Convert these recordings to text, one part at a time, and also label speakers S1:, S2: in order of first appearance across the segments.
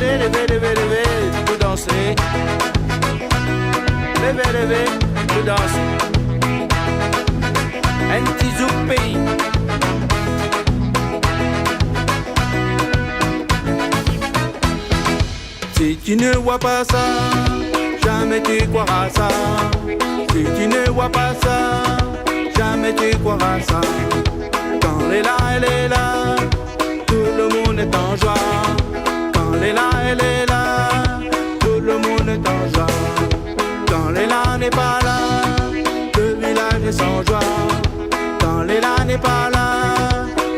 S1: Allez, levez, levez, levez, vous dansez. Levez, levez, vous dansez. Un petit zouk pays. Si tu ne vois pas ça, jamais tu croiras ça. Si tu ne vois pas ça, jamais tu croiras ça. Quand elle est là, tout le monde est en joie. Quand elle est là, tout le monde est en joie. Quand Léla n'est pas là, le village est sans joie. Quand Léla n'est pas là,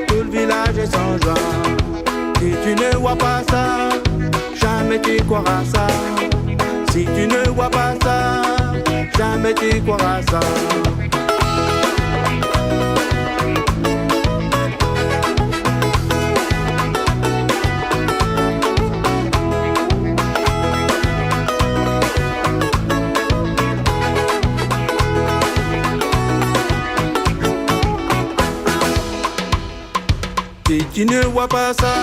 S1: tout le village est sans joie. Si tu ne vois pas ça, jamais tu croiras ça. Si tu ne vois pas ça, jamais tu croiras ça. Si tu ne vois pas ça,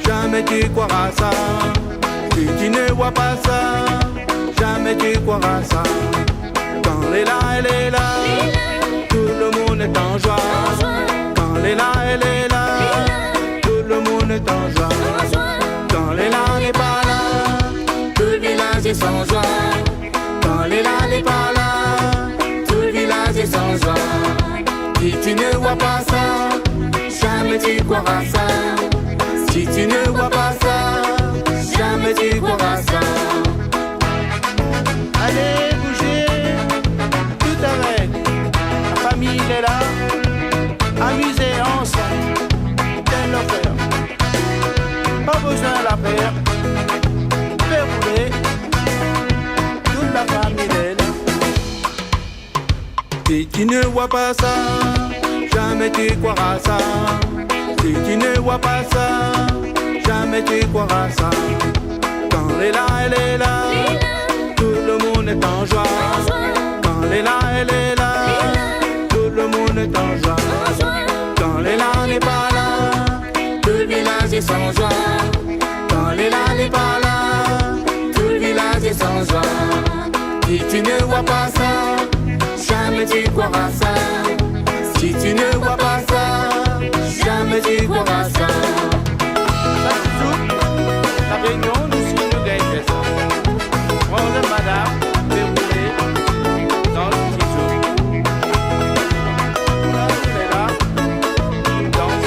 S1: jamais tu croiras ça. Si tu ne vois pas ça, jamais tu croiras ça. Quand Léla, elle est là, tout le monde est en joie. Quand Léla, elle est là, tout le monde est en joie. Quand Léla n'est pas là, tout le village est sans joie. Quand Léla n'est pas là, tout le village est sans joie. Si tu ne vois pas ça, jamais tu croiras ça. Si tu ne vois pas ça, jamais tu croiras ça. Allez, bougez, tout avec. La famille est là, amusez ensemble. Viens leur faire. Pas besoin de la faire. Fais rouler. Toute la famille est là. Si tu ne vois pas ça, jamais tu croiras ça. Si tu ne vois pas ça, jamais tu croiras ça. Quand Léla, elle est là, tout le monde est en joie. Quand Léla, elle est là, tout le monde est en joie. Quand Léla n'est pas là, tout le village est sans joie. Quand Léla n'est pas là, tout le village est sans joie. Si tu ne vois pas ça, jamais tu croiras ça. Si tu ne vois pas ça, jamais tu croiras ça. Ça c'est tout. La réunion du signe de gagne fait ça. Bonjour madame, déroulez dans le petit zoo. Là, on est là, on danse.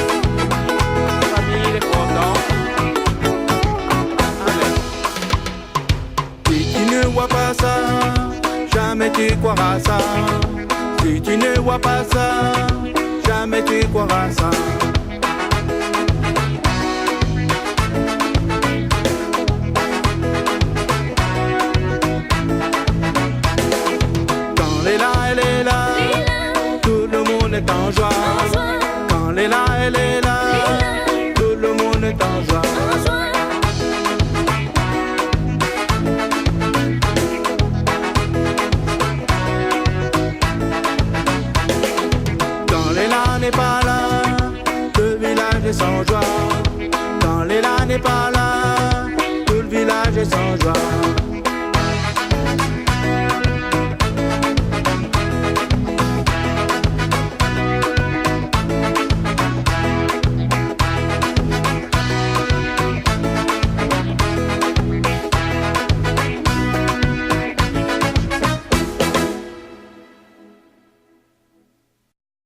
S1: La famille est contente. Allez. Si tu ne vois pas ça, jamais tu croiras ça. Si tu ne vois pas ça, jamais tu croiras ça. Quand Léla, elle est là, tout le monde est en joie. Quand Léla, elle est là, tout le monde est en joie. N'est pas là, le village est sans joie. Quand Léla n'est pas là, tout le village est sans joie.